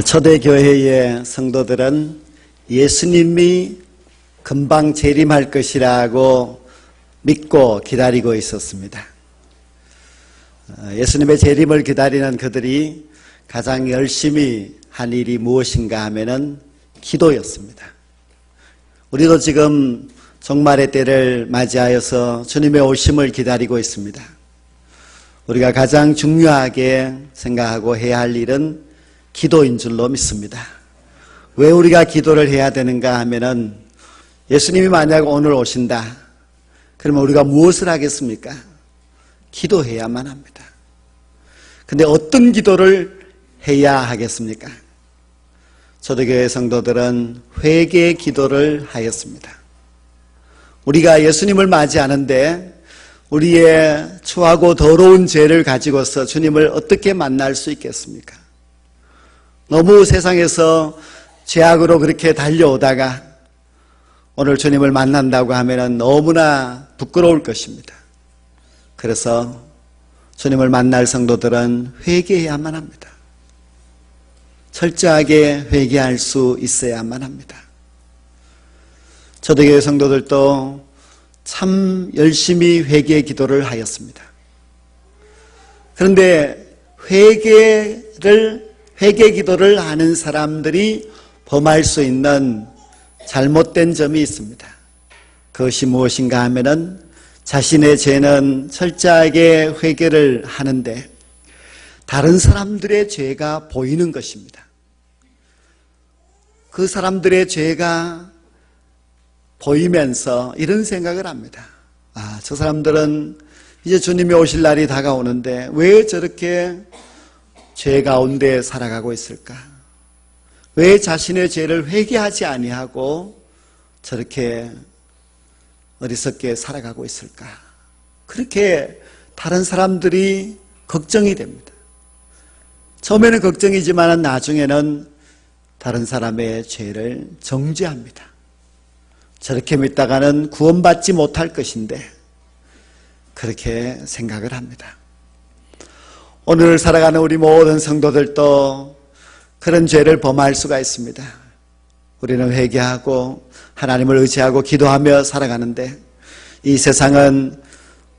초대교회의 성도들은 예수님이 금방 재림할 것이라고 믿고 기다리고 있었습니다. 예수님의 재림을 기다리는 그들이 가장 열심히 한 일이 무엇인가 하면은 기도였습니다. 우리도 지금 종말의 때를 맞이하여서 주님의 오심을 기다리고 있습니다. 우리가 가장 중요하게 생각하고 해야 할 일은 기도인 줄로 믿습니다. 왜 우리가 기도를 해야 되는가 하면은 예수님이 만약 오늘 오신다. 그러면 우리가 무엇을 하겠습니까? 기도해야만 합니다. 근데 어떤 기도를 해야 하겠습니까? 초대교회 성도들은 회개의 기도를 하였습니다. 우리가 예수님을 맞이하는데 우리의 추하고 더러운 죄를 가지고서 주님을 어떻게 만날 수 있겠습니까? 너무 세상에서 죄악으로 그렇게 달려오다가 오늘 주님을 만난다고 하면 너무나 부끄러울 것입니다. 그래서 주님을 만날 성도들은 회개해야만 합니다. 철저하게 회개할 수 있어야만 합니다. 초대교회 성도들도 참 열심히 회개 기도를 하였습니다. 그런데 회개 기도를 하는 사람들이 범할 수 있는 잘못된 점이 있습니다. 그것이 무엇인가 하면은 자신의 죄는 철저하게 회개를 하는데 다른 사람들의 죄가 보이는 것입니다. 그 사람들의 죄가 보이면서 이런 생각을 합니다. 저 사람들은 이제 주님이 오실 날이 다가오는데 왜 저렇게 죄 가운데 살아가고 있을까? 왜 자신의 죄를 회개하지 아니하고 저렇게 어리석게 살아가고 있을까? 그렇게 다른 사람들이 걱정이 됩니다. 처음에는 걱정이지만 나중에는 다른 사람의 죄를 정죄합니다. 저렇게 믿다가는 구원받지 못할 것인데 그렇게 생각을 합니다. 오늘 살아가는 우리 모든 성도들도 그런 죄를 범할 수가 있습니다. 우리는 회개하고 하나님을 의지하고 기도하며 살아가는데 이 세상은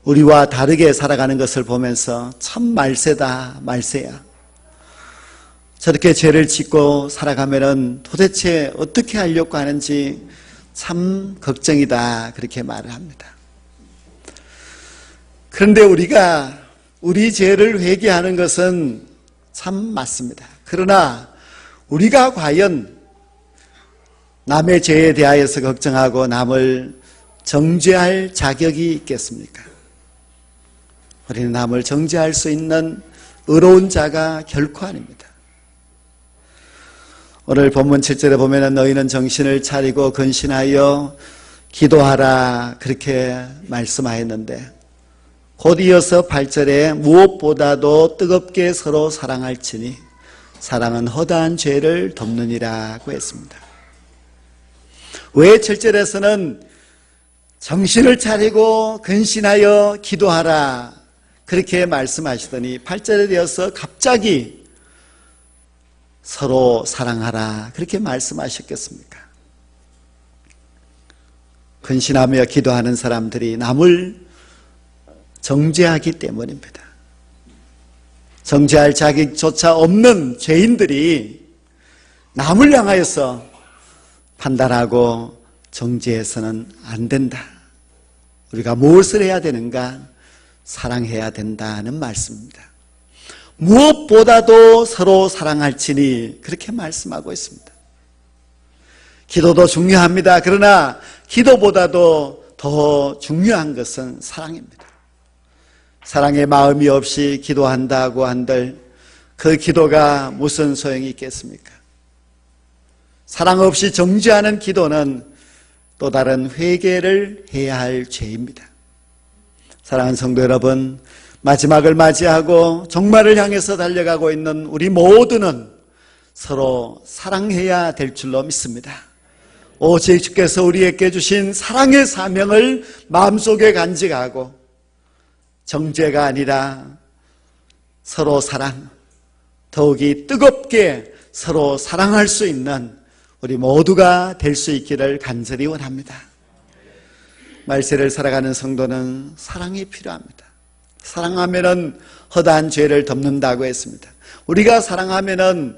우리와 다르게 살아가는 것을 보면서 참 말세다, 말세야. 저렇게 죄를 짓고 살아가면은 도대체 어떻게 하려고 하는지 참 걱정이다, 그렇게 말을 합니다. 그런데 우리가 우리 죄를 회개하는 것은 참 맞습니다. 그러나 우리가 과연 남의 죄에 대하여서 걱정하고 남을 정죄할 자격이 있겠습니까? 우리는 남을 정죄할 수 있는 의로운 자가 결코 아닙니다. 오늘 본문 7절에 보면 너희는 정신을 차리고 근신하여 기도하라 그렇게 말씀하였는데 곧 이어서 8절에 무엇보다도 뜨겁게 서로 사랑할지니 사랑은 허다한 죄를 덮느니라고 했습니다. 왜 7절에서는 정신을 차리고 근신하여 기도하라 그렇게 말씀하시더니 8절에 되어서 갑자기 서로 사랑하라 그렇게 말씀하셨겠습니까? 근신하며 기도하는 사람들이 남을 정죄하기 때문입니다. 정죄할 자격조차 없는 죄인들이 남을 향하여서 판단하고 정죄해서는 안 된다. 우리가 무엇을 해야 되는가? 사랑해야 된다는 말씀입니다. 무엇보다도 서로 사랑할지니 그렇게 말씀하고 있습니다. 기도도 중요합니다. 그러나 기도보다도 더 중요한 것은 사랑입니다. 사랑의 마음이 없이 기도한다고 한들 그 기도가 무슨 소용이 있겠습니까? 사랑 없이 정죄하는 기도는 또 다른 회개를 해야 할 죄입니다. 사랑하는 성도 여러분, 마지막을 맞이하고 종말을 향해서 달려가고 있는 우리 모두는 서로 사랑해야 될 줄로 믿습니다. 오직 주께서 우리에게 주신 사랑의 사명을 마음속에 간직하고 정죄가 아니라 서로 사랑, 더욱이 뜨겁게 서로 사랑할 수 있는 우리 모두가 될 수 있기를 간절히 원합니다. 말세를 살아가는 성도는 사랑이 필요합니다. 사랑하면은 허다한 죄를 덮는다고 했습니다. 우리가 사랑하면은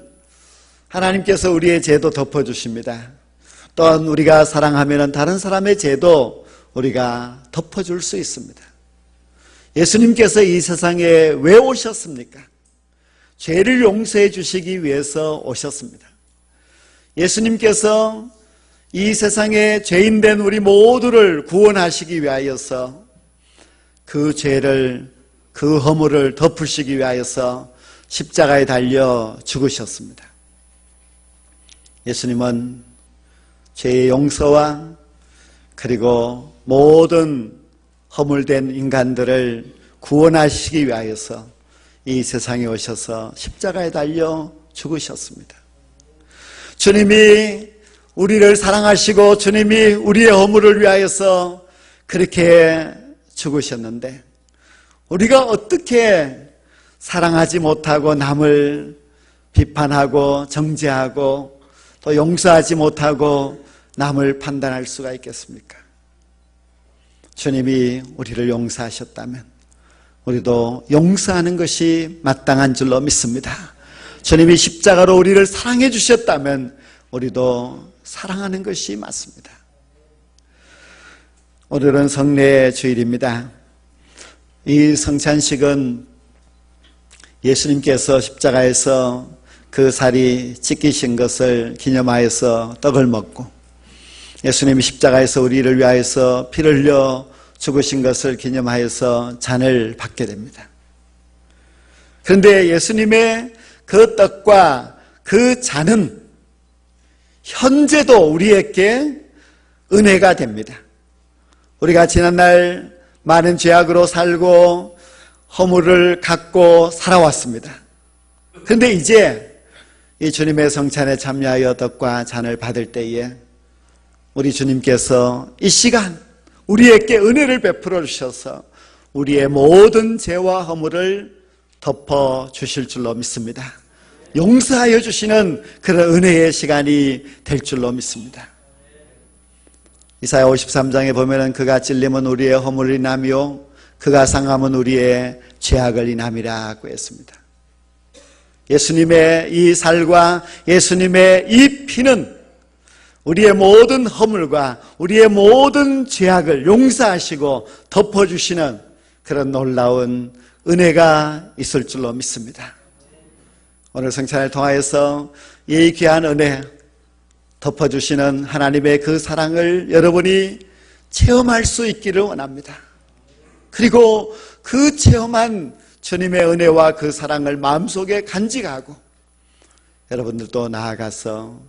하나님께서 우리의 죄도 덮어주십니다. 또한 우리가 사랑하면은 다른 사람의 죄도 우리가 덮어줄 수 있습니다. 예수님께서 이 세상에 왜 오셨습니까? 죄를 용서해 주시기 위해서 오셨습니다. 예수님께서 이 세상에 죄인된 우리 모두를 구원하시기 위하여서 그 죄를, 그 허물을 덮으시기 위하여서 십자가에 달려 죽으셨습니다. 예수님은 죄의 용서와 그리고 모든 허물된 인간들을 구원하시기 위하여서 이 세상에 오셔서 십자가에 달려 죽으셨습니다. 주님이 우리를 사랑하시고 주님이 우리의 허물을 위하여서 그렇게 죽으셨는데 우리가 어떻게 사랑하지 못하고 남을 비판하고 정죄하고 또 용서하지 못하고 남을 판단할 수가 있겠습니까? 주님이 우리를 용서하셨다면 우리도 용서하는 것이 마땅한 줄로 믿습니다. 주님이 십자가로 우리를 사랑해 주셨다면 우리도 사랑하는 것이 맞습니다. 오늘은 성례 주일입니다. 이 성찬식은 예수님께서 십자가에서 그 살이 찢기신 것을 기념하여서 떡을 먹고 예수님이 십자가에서 우리를 위하여서 피를 흘려 죽으신 것을 기념하여서 잔을 받게 됩니다. 그런데 예수님의 그 떡과 그 잔은 현재도 우리에게 은혜가 됩니다. 우리가 지난날 많은 죄악으로 살고 허물을 갖고 살아왔습니다. 그런데 이제 이 주님의 성찬에 참여하여 떡과 잔을 받을 때에 우리 주님께서 이 시간 우리에게 은혜를 베풀어 주셔서 우리의 모든 죄와 허물을 덮어 주실 줄로 믿습니다. 용서하여 주시는 그런 은혜의 시간이 될 줄로 믿습니다. 이사야 53장에 보면은 그가 찔림은 우리의 허물을 인하며 그가 상함은 우리의 죄악을 인함이라고 했습니다. 예수님의 이 살과 예수님의 이 피는 우리의 모든 허물과 우리의 모든 죄악을 용서하시고 덮어주시는 그런 놀라운 은혜가 있을 줄로 믿습니다. 오늘 성찬을 통하여서 이 귀한 은혜 덮어주시는 하나님의 그 사랑을 여러분이 체험할 수 있기를 원합니다. 그리고 그 체험한 주님의 은혜와 그 사랑을 마음속에 간직하고 여러분들도 나아가서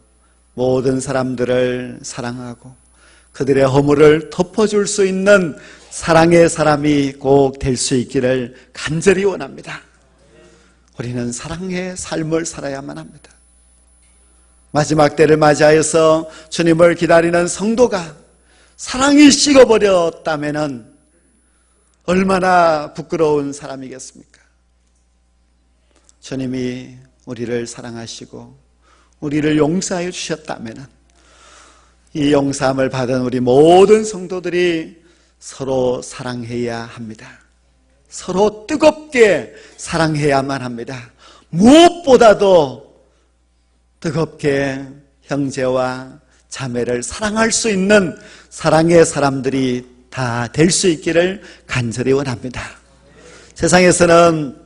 모든 사람들을 사랑하고 그들의 허물을 덮어줄 수 있는 사랑의 사람이 꼭 될 수 있기를 간절히 원합니다. 우리는 사랑의 삶을 살아야만 합니다. 마지막 때를 맞이하여서 주님을 기다리는 성도가 사랑이 식어버렸다면 얼마나 부끄러운 사람이겠습니까? 주님이 우리를 사랑하시고 우리를 용서하여 주셨다면 이 용서함을 받은 우리 모든 성도들이 서로 사랑해야 합니다. 서로 뜨겁게 사랑해야만 합니다. 무엇보다도 뜨겁게 형제와 자매를 사랑할 수 있는 사랑의 사람들이 다 될 수 있기를 간절히 원합니다. 세상에서는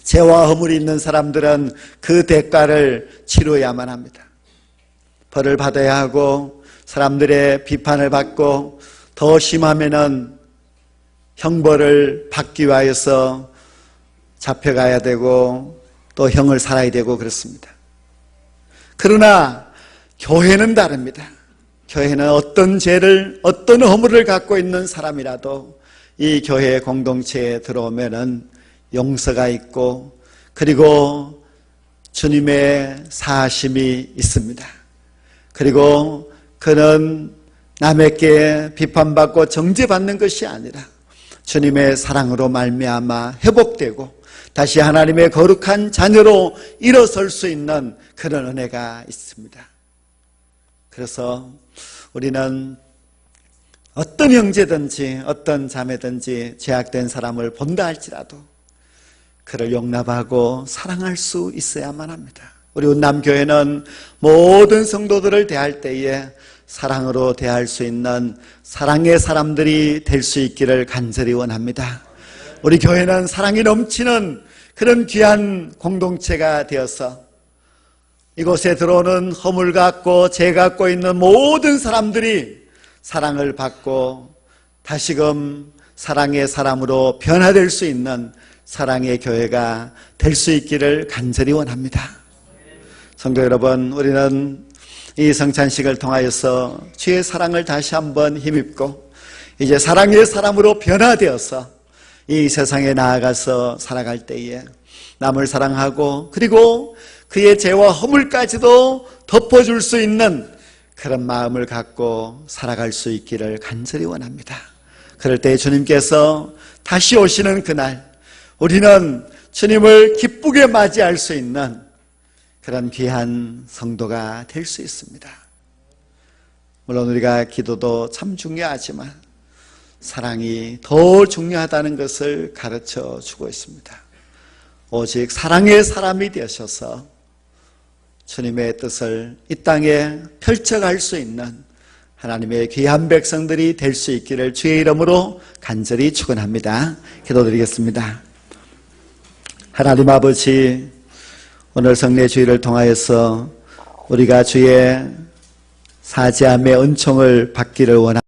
죄와 허물이 있는 사람들은 그 대가를 치러야만 합니다. 벌을 받아야 하고 사람들의 비판을 받고 더 심하면은 형벌을 받기 위하여서 잡혀가야 되고 또 형을 살아야 되고 그렇습니다. 그러나 교회는 다릅니다. 교회는 어떤 죄를 어떤 허물을 갖고 있는 사람이라도 이 교회 공동체에 들어오면은 용서가 있고 그리고 주님의 사하심이 있습니다. 그리고 그는 남에게 비판받고 정죄받는 것이 아니라 주님의 사랑으로 말미암아 회복되고 다시 하나님의 거룩한 자녀로 일어설 수 있는 그런 은혜가 있습니다. 그래서 우리는 어떤 형제든지 어떤 자매든지 죄악된 사람을 본다 할지라도 그를 용납하고 사랑할 수 있어야만 합니다. 우리 운남교회는 모든 성도들을 대할 때에 사랑으로 대할 수 있는 사랑의 사람들이 될 수 있기를 간절히 원합니다. 우리 교회는 사랑이 넘치는 그런 귀한 공동체가 되어서 이곳에 들어오는 허물 갖고 죄 갖고 있는 모든 사람들이 사랑을 받고 다시금 사랑의 사람으로 변화될 수 있는 사랑의 교회가 될 수 있기를 간절히 원합니다. 성도 여러분, 우리는 이 성찬식을 통하여서 주의 사랑을 다시 한번 힘입고 이제 사랑의 사람으로 변화되어서 이 세상에 나아가서 살아갈 때에 남을 사랑하고 그리고 그의 죄와 허물까지도 덮어줄 수 있는 그런 마음을 갖고 살아갈 수 있기를 간절히 원합니다. 그럴 때 주님께서 다시 오시는 그날 우리는 주님을 기쁘게 맞이할 수 있는 그런 귀한 성도가 될 수 있습니다. 물론 우리가 기도도 참 중요하지만 사랑이 더 중요하다는 것을 가르쳐 주고 있습니다. 오직 사랑의 사람이 되셔서 주님의 뜻을 이 땅에 펼쳐갈 수 있는 하나님의 귀한 백성들이 될 수 있기를 주의 이름으로 간절히 축원합니다. 기도드리겠습니다. 하나님 아버지, 오늘 성례 주일을 통하여서 우리가 주의 사죄함의 은총을 받기를 원합니다.